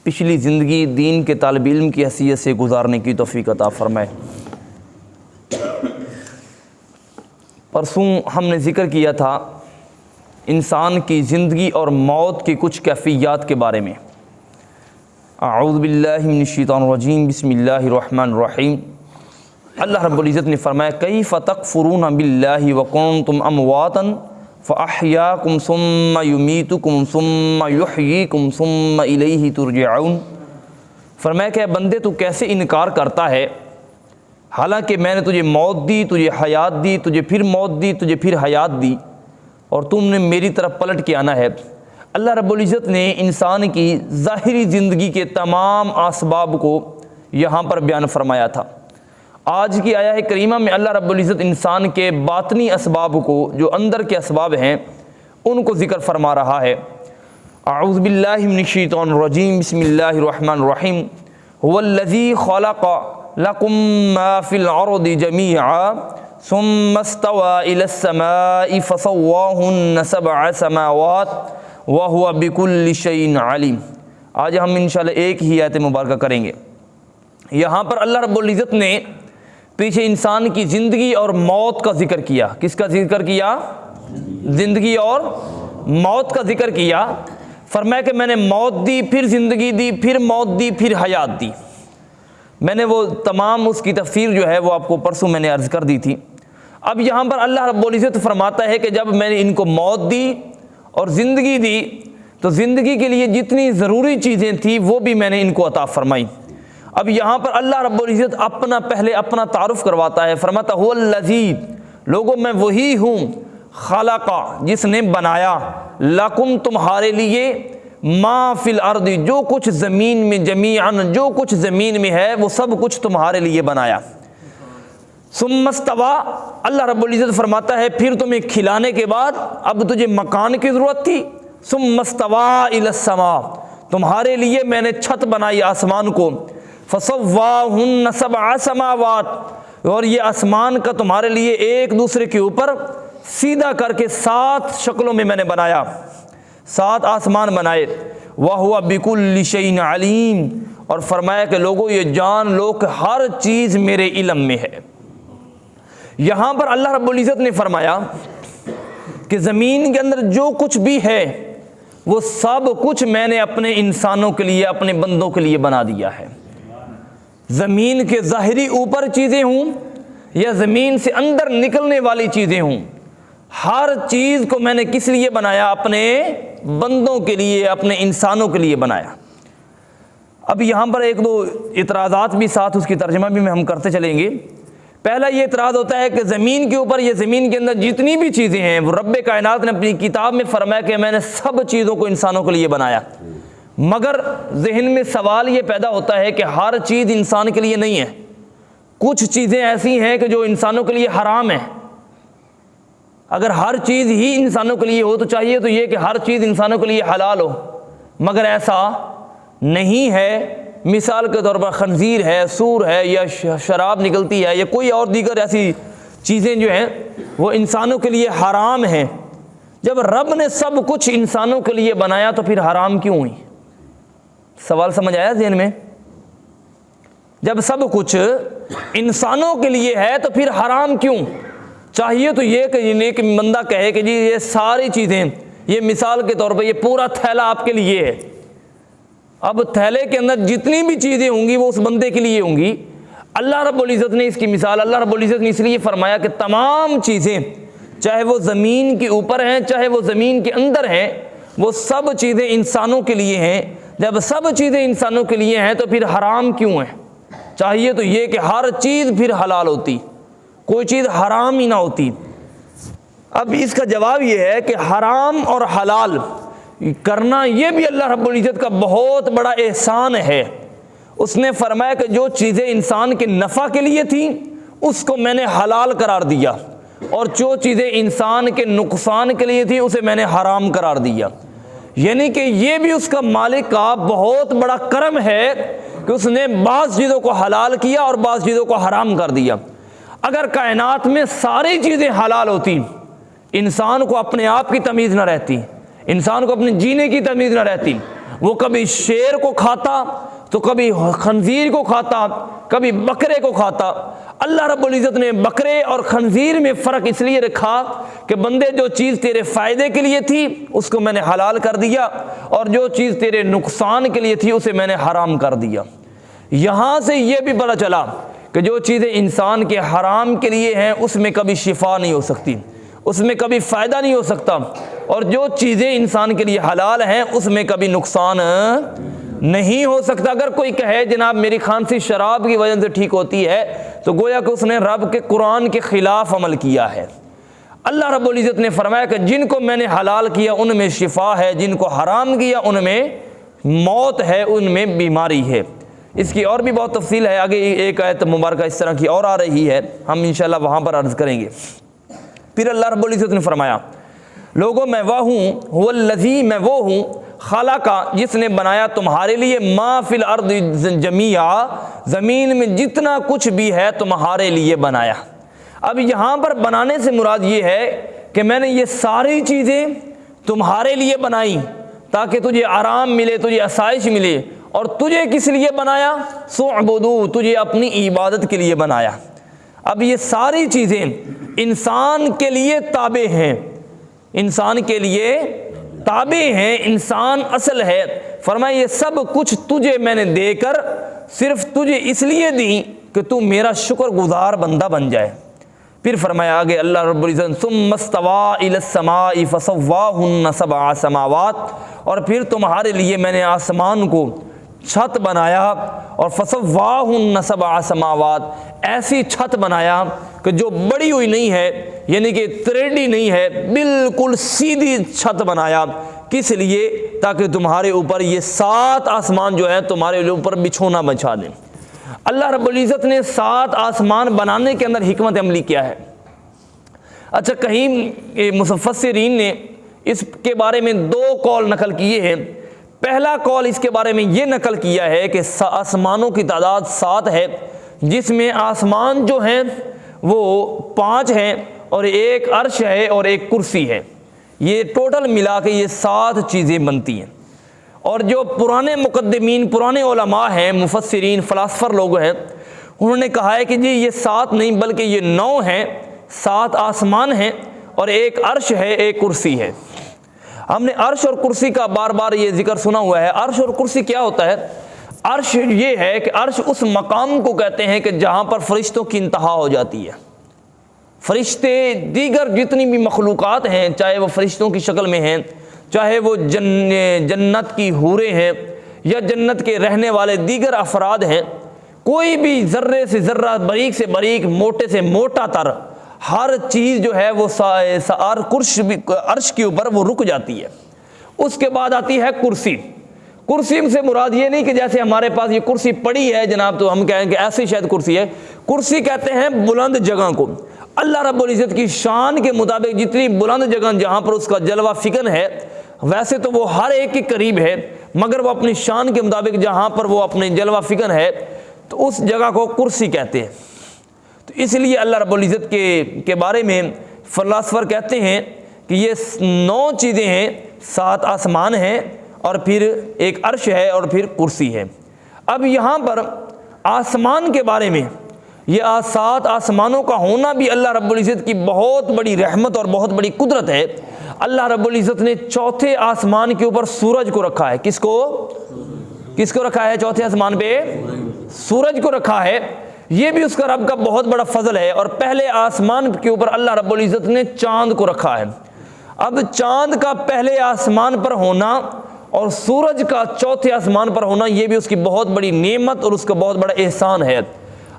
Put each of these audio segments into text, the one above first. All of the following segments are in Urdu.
پچھلی زندگی دین کے طالب علم کی حیثیت سے گزارنے کی توفیق عطا فرمائے۔ پرسوں ہم نے ذکر کیا تھا انسان کی زندگی اور موت کی کچھ کیفیات کے بارے میں۔ اعوذ باللہ من الشیطان الرجیم، بسم اللہ الرحمن الرحیم۔ اللہ رب العزت نے فرمایا کیف تکفرون باللہ وکنتم امواتا فاحیاکم ثم یمیتکم ثم یحییکم ثم الیہ ترجعون۔ فرمایا کہ اے بندے تو کیسے انکار کرتا ہے، حالانکہ میں نے تجھے موت دی، تجھے حیات دی، تجھے پھر موت دی، تجھے پھر حیات دی، اور تم نے میری طرف پلٹ کے آنا ہے۔ اللہ رب العزت نے انسان کی ظاہری زندگی کے تمام اسباب کو یہاں پر بیان فرمایا تھا۔ آج کی آیہ کریمہ میں اللہ رب العزت انسان کے باطنی اسباب کو، جو اندر کے اسباب ہیں، ان کو ذکر فرما رہا ہے۔ اعوذ باللہ من الشیطان الرجیم، بسم اللہ الرحمن الرحیم۔ هو الذی خلق لکم ما فی الارض جمیعا ثم استوى الى السماء فسواہن سبع سماوات وهو بكل شیء علیم۔ آج ہم انشاءاللہ ایک ہی آیت مبارکہ کریں گے۔ یہاں پر اللہ رب العزت نے پیچھے انسان کی زندگی اور موت کا ذکر کیا۔ کس کا ذکر کیا؟ زندگی اور موت کا ذکر کیا۔ فرمایا کہ میں نے موت دی، پھر زندگی دی، پھر موت دی، پھر حیات دی۔ میں نے وہ تمام اس کی تفسیر جو ہے وہ آپ کو پرسوں میں نے عرض کر دی تھی۔ اب یہاں پر اللہ رب العزت فرماتا ہے کہ جب میں نے ان کو موت دی اور زندگی دی تو زندگی کے لیے جتنی ضروری چیزیں تھیں وہ بھی میں نے ان کو عطا فرمائی۔ اب یہاں پر اللہ رب العزت پہلے اپنا تعارف کرواتا ہے، فرماتا هو الذی، لوگوں میں وہی ہوں، خلق، جس نے بنایا، لکم، تمہارے لیے، ما فی الارض، جو کچھ زمین میں، جمیعاً، جو کچھ زمین میں ہے وہ سب کچھ تمہارے لیے بنایا۔ ثم استوى، اللہ رب العزت فرماتا ہے پھر تمہیں کھلانے کے بعد اب تجھے مکان کی ضرورت تھی، ثم استوى الى السماء، تمہارے لیے میں نے چھت بنائی آسمان کو، فسواہن سبع سماوات، اور یہ آسمان کا تمہارے لیے ایک دوسرے کے اوپر سیدھا کر کے 7 شکلوں میں میں نے بنایا، 7 آسمان بنائے۔ وَهُوَ بِكُلِّ شَيْءٍ عَلِيمٌ، اور فرمایا کہ لوگوں یہ جان لو کہ ہر چیز میرے علم میں ہے۔ یہاں پر اللہ رب العزت نے فرمایا کہ زمین کے اندر جو کچھ بھی ہے وہ سب کچھ میں نے اپنے انسانوں کے لیے، اپنے بندوں کے لیے بنا دیا ہے۔ زمین کے ظاہری اوپر چیزیں ہوں یا زمین سے اندر نکلنے والی چیزیں ہوں، ہر چیز کو میں نے کس لیے بنایا؟ اپنے بندوں کے لیے، اپنے انسانوں کے لیے بنایا۔ اب یہاں پر ایک دو اعتراضات بھی ساتھ اس کی ترجمہ بھی ہم کرتے چلیں گے۔ پہلا یہ اعتراض ہوتا ہے کہ زمین کے اوپر یا زمین کے اندر جتنی بھی چیزیں ہیں وہ رب کائنات نے اپنی کتاب میں فرمایا کہ میں نے سب چیزوں کو انسانوں کے لیے بنایا، مگر ذہن میں سوال یہ پیدا ہوتا ہے کہ ہر چیز انسان کے لیے نہیں ہے، کچھ چیزیں ایسی ہیں کہ جو انسانوں کے لیے حرام ہیں۔ اگر ہر چیز ہی انسانوں کے لیے ہو تو چاہیے تو یہ کہ ہر چیز انسانوں کے لیے حلال ہو، مگر ایسا نہیں ہے۔ مثال کے طور پر خنزیر ہے، سور ہے، یا شراب نکلتی ہے، یا کوئی اور دیگر ایسی چیزیں جو ہیں وہ انسانوں کے لیے حرام ہیں۔ جب رب نے سب کچھ انسانوں کے لیے بنایا تو پھر حرام کیوں ہوئی؟ سوال سمجھ آیا ذہن میں؟ جب سب کچھ انسانوں کے لیے ہے تو پھر حرام کیوں؟ چاہیے تو یہ کہ ایک بندہ کہے کہ جی یہ ساری چیزیں، یہ مثال کے طور پر یہ پورا تھیلا آپ کے لیے ہے، اب تھیلے کے اندر جتنی بھی چیزیں ہوں گی وہ اس بندے کے لیے ہوں گی۔ اللہ رب العزت نے اس کی مثال، اللہ رب العزت نے اس لیے فرمایا کہ تمام چیزیں، چاہے وہ زمین کے اوپر ہیں چاہے وہ زمین کے اندر ہیں، وہ سب چیزیں انسانوں کے لیے ہیں۔ جب سب چیزیں انسانوں کے لیے ہیں تو پھر حرام کیوں ہیں؟ چاہیے تو یہ کہ ہر چیز پھر حلال ہوتی، کوئی چیز حرام ہی نہ ہوتی۔ اب اس کا جواب یہ ہے کہ حرام اور حلال کرنا یہ بھی اللہ رب العزت کا بہت بڑا احسان ہے۔ اس نے فرمایا کہ جو چیزیں انسان کے نفع کے لیے تھیں اس کو میں نے حلال قرار دیا، اور جو چیزیں انسان کے نقصان کے لیے تھیں اسے میں نے حرام قرار دیا۔ یعنی کہ یہ بھی اس کا مالک کا بہت بڑا کرم ہے کہ اس نے بعض چیزوں کو حلال کیا اور بعض چیزوں کو حرام کر دیا۔ اگر کائنات میں ساری چیزیں حلال ہوتی، انسان کو اپنے آپ کی تمیز نہ رہتی، انسان کو اپنے جینے کی تمیز نہ رہتی، وہ کبھی شیر کو کھاتا تو کبھی خنزیر کو کھاتا، کبھی بکرے کو کھاتا۔ اللہ رب العزت نے بکرے اور خنزیر میں فرق اس لیے رکھا کہ بندے جو چیز تیرے فائدے کے لیے تھی اس کو میں نے حلال کر دیا، اور جو چیز تیرے نقصان کے لیے تھی اسے میں نے حرام کر دیا۔ یہاں سے یہ بھی پتہ چلا کہ جو چیزیں انسان کے حرام کے لیے ہیں اس میں کبھی شفا نہیں ہو سکتی، اس میں کبھی فائدہ نہیں ہو سکتا، اور جو چیزیں انسان کے لیے حلال ہیں اس میں کبھی نقصان نہیں ہو سکتا۔ اگر کوئی کہے جناب میری کھانسی شراب کی وجہ سے ٹھیک ہوتی ہے تو گویا کہ اس نے رب کے قرآن کے خلاف عمل کیا ہے۔ اللہ رب العزت نے فرمایا کہ جن کو میں نے حلال کیا ان میں شفا ہے، جن کو حرام کیا ان میں موت ہے، ان میں بیماری ہے۔ اس کی اور بھی بہت تفصیل ہے، آگے ایک آیت مبارکہ اس طرح کی اور آ رہی ہے، ہم انشاءاللہ وہاں پر عرض کریں گے۔ پھر اللہ رب العزت نے فرمایا لوگوں میں وہ ہوں، هو الذی میں وہ ہوں، خلق جس نے بنایا تمہارے لیے، ما فی الارض جمیعا زمین میں جتنا کچھ بھی ہے تمہارے لیے بنایا۔ اب یہاں پر بنانے سے مراد یہ ہے کہ میں نے یہ ساری چیزیں تمہارے لیے بنائی تاکہ تجھے آرام ملے، تجھے آسائش ملے، اور تجھے کس لیے بنایا؟ سعبدو، تجھے اپنی عبادت کے لیے بنایا۔ اب یہ ساری چیزیں انسان کے لیے تابع ہیں، انسان کے لیے تابع ہیں، انسان اصل ہے۔ فرمایا یہ سب کچھ تجھے میں نے دے کر صرف تجھے اس لیے دی کہ تو میرا شکر گزار بندہ بن جائے۔ پھر فرمایا آگے اللہ رب العزت ثم استوى الى السماء فسواهن سبع سماوات، اور پھر تمہارے لیے میں نے آسمان کو چھت بنایا، اور فسواهن سبع سماوات، ایسی چھت بنایا کہ جو بڑی ہوئی نہیں ہے، یعنی کہ تریڈی نہیں ہے، بالکل سیدھی چھت بنایا۔ کس لیے؟ تاکہ تمہارے اوپر یہ 7 آسمان جو ہے تمہارے اوپر بچھونا بچھا دیں۔ اللہ رب العزت نے 7 آسمان بنانے کے اندر حکمت عملی کیا ہے؟ اچھا، کہیں مفسرین نے اس کے بارے میں 2 قول نقل کیے ہیں۔ پہلا قول اس کے بارے میں یہ نقل کیا ہے کہ آسمانوں کی تعداد 7 ہے، جس میں آسمان جو ہیں وہ 5 ہیں، اور ایک عرش ہے اور ایک کرسی ہے۔ یہ ٹوٹل ملا کے یہ 7 چیزیں بنتی ہیں۔ اور جو پرانے مقدمین، پرانے علماء ہیں، مفسرین، فلاسفر لوگ ہیں، انہوں نے کہا ہے کہ جی یہ 7 نہیں بلکہ یہ 9 ہیں، 7 آسمان ہیں اور ایک عرش ہے، ایک کرسی ہے۔ ہم نے عرش اور کرسی کا بار بار یہ ذکر سنا ہوا ہے۔ عرش اور کرسی کیا ہوتا ہے؟ عرش یہ ہے کہ عرش اس مقام کو کہتے ہیں کہ جہاں پر فرشتوں کی انتہا ہو جاتی ہے۔ فرشتے دیگر جتنی بھی مخلوقات ہیں، چاہے وہ فرشتوں کی شکل میں ہیں، چاہے وہ جنت کی حوریں ہیں، یا جنت کے رہنے والے دیگر افراد ہیں، کوئی بھی ذرے سے ذرہ، باریک سے باریک، موٹے سے موٹا تر، ہر چیز جو ہے وہ عرش کے اوپر وہ رک جاتی ہے۔ اس کے بعد آتی ہے کرسی۔ کرسی سے مراد یہ نہیں کہ جیسے ہمارے پاس یہ کرسی پڑی ہے جناب تو ہم کہیں کہ ایسی شاید کرسی ہے۔ کرسی کہتے ہیں بلند جگہ کو۔ اللہ رب العزت کی شان کے مطابق جتنی بلند جگہ جہاں پر اس کا جلوہ فکن ہے، ویسے تو وہ ہر ایک کے قریب ہے، مگر وہ اپنی شان کے مطابق جہاں پر وہ اپنے جلوہ فکن ہے تو اس جگہ کو کرسی کہتے ہیں۔ تو اس لیے اللہ رب العزت کے بارے میں فلاسفر کہتے ہیں کہ یہ 9 چیزیں ہیں، 7 آسمان ہیں اور پھر ایک عرش ہے اور پھر کرسی ہے۔ اب یہاں پر آسمان کے بارے میں، یہ 7 آسمانوں کا ہونا بھی اللہ رب العزت کی بہت بڑی رحمت اور بہت بڑی قدرت ہے۔ اللہ رب العزت نے 4تھے آسمان کے اوپر سورج کو رکھا ہے۔ کس کو رکھا ہے 4تھے آسمان پہ؟ سورج کو رکھا ہے۔ یہ بھی اس کا رب کا بہت بڑا فضل ہے۔ اور پہلے آسمان کے اوپر اللہ رب العزت نے چاند کو رکھا ہے۔ اب چاند کا پہلے آسمان پر ہونا اور سورج کا 4تھے آسمان پر ہونا، یہ بھی اس کی بہت بڑی نعمت اور اس کا بہت بڑا احسان ہے۔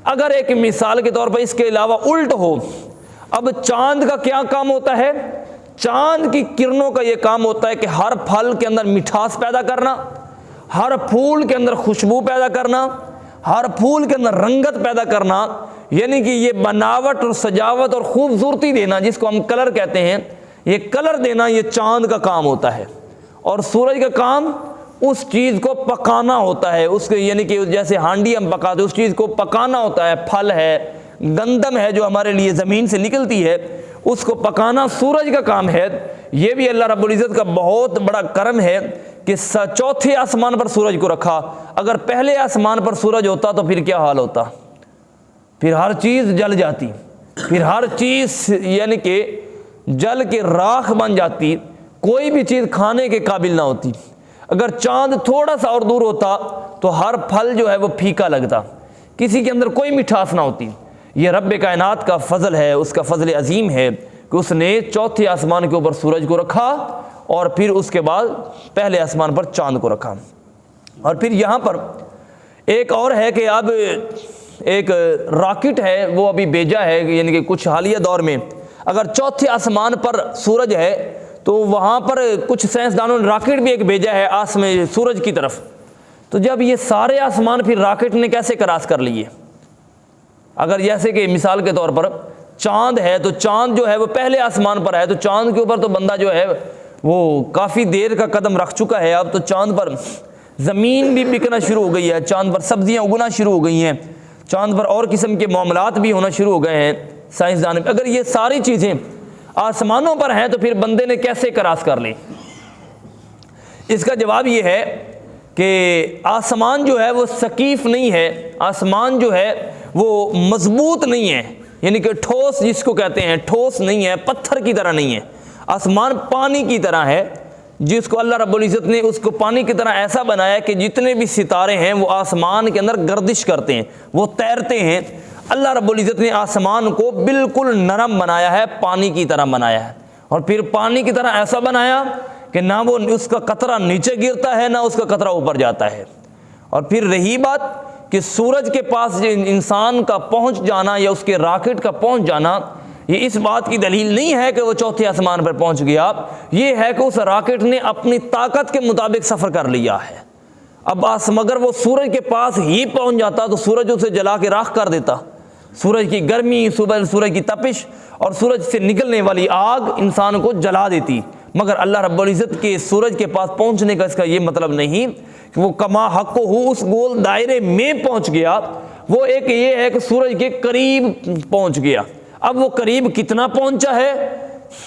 اگر ایک مثال کے طور پر اس کے علاوہ الٹ ہو، اب چاند کا کیا کام ہوتا ہے؟ چاند کی کرنوں کا یہ کام ہوتا ہے کہ ہر پھل کے اندر مٹھاس پیدا کرنا، ہر پھول کے اندر خوشبو پیدا کرنا، ہر پھول کے اندر رنگت پیدا کرنا، یعنی کہ یہ بناوٹ اور سجاوٹ اور خوبصورتی دینا، جس کو ہم کلر کہتے ہیں، یہ کلر دینا یہ چاند کا کام ہوتا ہے۔ اور سورج کا کام اس چیز کو پکانا ہوتا ہے، اس کے یعنی کہ جیسے ہانڈی ہم پکاتے ہیں، اس چیز کو پکانا ہوتا ہے۔ پھل ہے، گندم ہے جو ہمارے لیے زمین سے نکلتی ہے، اس کو پکانا سورج کا کام ہے۔ یہ بھی اللہ رب العزت کا بہت بڑا کرم ہے کہ چوتھے آسمان پر سورج کو رکھا۔ اگر پہلے آسمان پر سورج ہوتا تو پھر کیا حال ہوتا؟ پھر ہر چیز جل جاتی، پھر ہر چیز یعنی کہ جل کے راکھ بن جاتی، کوئی بھی چیز کھانے کے قابل نہ ہوتی۔ اگر چاند تھوڑا سا اور دور ہوتا تو ہر پھل جو ہے وہ پھیکا لگتا، کسی کے اندر کوئی مٹھاس نہ ہوتی۔ یہ رب کائنات کا فضل ہے، اس کا فضل عظیم ہے کہ اس نے چوتھے آسمان کے اوپر سورج کو رکھا اور پھر اس کے بعد پہلے آسمان پر چاند کو رکھا۔ اور پھر یہاں پر ایک اور ہے کہ اب ایک راکٹ ہے وہ ابھی بھیجا ہے، یعنی کہ کچھ حالیہ دور میں اگر چوتھے آسمان پر سورج ہے تو وہاں پر کچھ سائنسدانوں نے راکٹ بھی ایک بھیجا ہے آسمان سورج کی طرف۔ تو جب یہ سارے آسمان پھر راکٹ نے کیسے کراس کر لیے؟ اگر جیسے کہ مثال کے طور پر چاند ہے تو چاند جو ہے وہ پہلے آسمان پر ہے، تو چاند کے اوپر تو بندہ جو ہے وہ کافی دیر کا قدم رکھ چکا ہے۔ اب تو چاند پر زمین بھی بکنا شروع ہو گئی ہے، چاند پر سبزیاں اگنا شروع ہو گئی ہیں، چاند پر اور قسم کے معاملات بھی ہونا شروع ہو گئے ہیں سائنسدان۔ اگر یہ ساری چیزیں آسمانوں پر ہیں تو پھر بندے نے کیسے کراس کر لی؟ اس کا جواب یہ ہے کہ آسمان جو ہے وہ ثقیف نہیں ہے، آسمان جو ہے وہ مضبوط نہیں ہے، یعنی کہ ٹھوس جس کو کہتے ہیں ٹھوس نہیں ہے، پتھر کی طرح نہیں ہے۔ آسمان پانی کی طرح ہے، جس کو اللہ رب العزت نے اس کو پانی کی طرح ایسا بنایا کہ جتنے بھی ستارے ہیں وہ آسمان کے اندر گردش کرتے ہیں، وہ تیرتے ہیں۔ اللہ رب العزت نے آسمان کو بالکل نرم بنایا ہے، پانی کی طرح بنایا ہے، اور پھر پانی کی طرح ایسا بنایا کہ نہ وہ اس کا قطرہ نیچے گرتا ہے نہ اس کا قطرہ اوپر جاتا ہے۔ اور پھر رہی بات کہ سورج کے پاس جو انسان کا پہنچ جانا یا اس کے راکٹ کا پہنچ جانا، یہ اس بات کی دلیل نہیں ہے کہ وہ چوتھے آسمان پر پہنچ گیا، یہ ہے کہ اس راکٹ نے اپنی طاقت کے مطابق سفر کر لیا ہے۔ اب اگر وہ سورج کے پاس ہی پہنچ جاتا تو سورج اسے جلا کے راکھ کر دیتا۔ سورج کی گرمی، سورج کی تپش اور سورج سے نکلنے والی آگ انسان کو جلا دیتی، مگر اللہ رب العزت کے سورج کے پاس پہنچنے کا اس کا یہ مطلب نہیں کہ وہ کما حق ہو اس گول دائرے میں پہنچ گیا، وہ ایک یہ ہے کہ سورج کے قریب پہنچ گیا۔ اب وہ قریب کتنا پہنچا ہے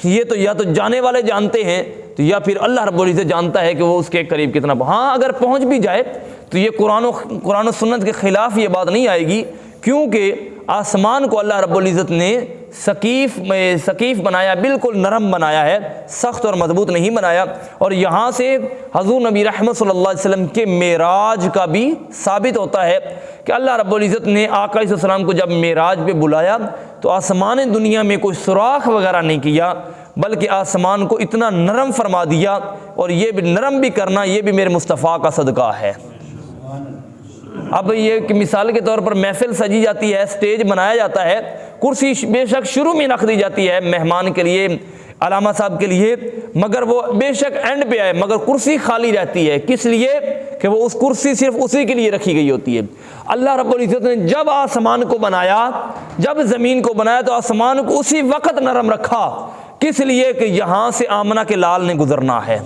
یہ تو یا تو جانے والے جانتے ہیں تو یا پھر اللہ رب العزت جانتا ہے کہ وہ اس کے قریب کتنا ہاں اگر پہنچ بھی جائے تو یہ قرآن و سنت کے خلاف یہ بات نہیں آئے گی، کیونکہ آسمان کو اللہ رب العزت نے ثقیف بنایا، بالکل نرم بنایا ہے، سخت اور مضبوط نہیں بنایا۔ اور یہاں سے حضور نبی رحمت صلی اللہ علیہ وسلم کے معراج کا بھی ثابت ہوتا ہے کہ اللہ رب العزت نے آقا علیہ السلام کو جب معراج پہ بلایا تو آسمان دنیا میں کوئی سوراخ وغیرہ نہیں کیا، بلکہ آسمان کو اتنا نرم فرما دیا، اور یہ بھی نرم بھی کرنا یہ بھی میرے مصطفیٰ کا صدقہ ہے۔ اب یہ کہ مثال کے طور پر محفل سجی جاتی ہے، سٹیج بنایا جاتا ہے، کرسی بے شک شروع میں رکھ دی جاتی ہے مہمان کے لیے، علامہ صاحب کے لیے، مگر وہ بے شک اینڈ پہ آئے، مگر کرسی خالی رہتی ہے، کس لیے کہ وہ اس کرسی صرف اسی کے لیے رکھی گئی ہوتی ہے۔ اللہ رب العزت نے جب آسمان کو بنایا، جب زمین کو بنایا تو آسمان کو اسی وقت نرم رکھا، کس لیے کہ یہاں سے آمنہ کے لال نے گزرنا ہے،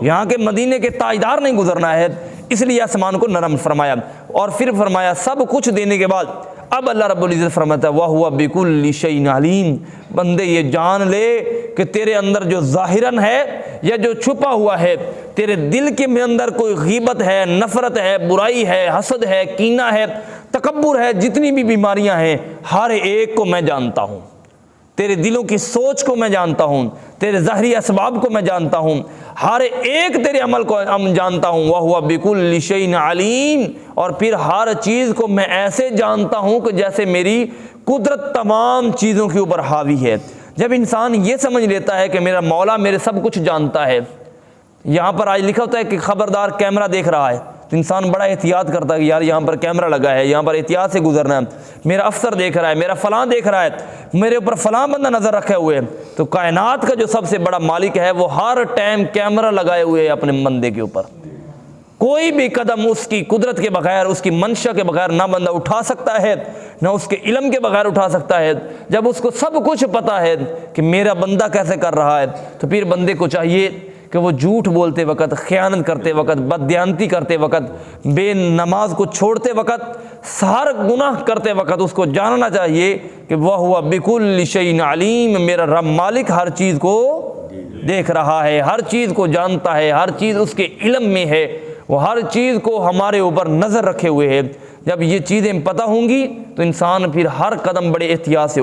یہاں کے مدینے کے تاجدار نے گزرنا ہے، اس لیے آسمان کو نرم فرمایا۔ اور پھر فرمایا سب کچھ دینے کے بعد اب اللہ رب العزت فرماتا ہے وَهُوَ بِكُلِّ شَيْءٍ عَلِيمٌ، بندے یہ جان لے کہ تیرے اندر جو ظاہراً ہے یا جو چھپا ہوا ہے، تیرے دل کے اندر کوئی غیبت ہے، نفرت ہے، برائی ہے، حسد ہے، کینہ ہے، تکبر ہے، جتنی بھی بیماریاں ہیں ہر ایک کو میں جانتا ہوں، تیرے دلوں کی سوچ کو میں جانتا ہوں، تیرے ظاہری اسباب کو میں جانتا ہوں، ہر ایک تیرے عمل کو جانتا ہوں۔ وَهُوَ بِكُلِّ شَيْءٍ عَلِيمٌ، اور پھر ہر چیز کو میں ایسے جانتا ہوں کہ جیسے میری قدرت تمام چیزوں کے اوپر حاوی ہے۔ جب انسان یہ سمجھ لیتا ہے کہ میرا مولا میرے سب کچھ جانتا ہے، یہاں پر آج لکھا ہوتا ہے کہ خبردار کیمرہ دیکھ رہا ہے، تو انسان بڑا احتیاط کرتا ہے کہ یار یہاں پر کیمرہ لگا ہے، یہاں پر احتیاط سے گزرنا ہے، میرا افسر دیکھ رہا ہے، میرا فلاں دیکھ رہا ہے، میرے اوپر فلاں بندہ نظر رکھے ہوئے ہے۔ تو کائنات کا جو سب سے بڑا مالک ہے وہ ہر ٹائم کیمرہ لگائے ہوئے ہے اپنے بندے کے اوپر، کوئی بھی قدم اس کی قدرت کے بغیر، اس کی منشا کے بغیر نہ بندہ اٹھا سکتا ہے، نہ اس کے علم کے بغیر اٹھا سکتا ہے۔ جب اس کو سب کچھ پتا ہے کہ میرا بندہ کیسے کر رہا ہے، تو پھر بندے کو چاہیے کہ وہ جھوٹ بولتے وقت، خیانت کرتے وقت، بددیانتی کرتے وقت، بے نماز کو چھوڑتے وقت، ہر گناہ کرتے وقت اس کو جاننا چاہیے کہ وَهُوَ بِكُلِّ شَيْءٍ عَلِيمٌ، میرا رب مالک ہر چیز کو دیکھ رہا ہے، ہر چیز کو جانتا ہے، ہر چیز اس کے علم میں ہے، وہ ہر چیز کو ہمارے اوپر نظر رکھے ہوئے ہے۔ جب یہ چیزیں پتہ ہوں گی تو انسان پھر ہر قدم بڑے احتیاط سے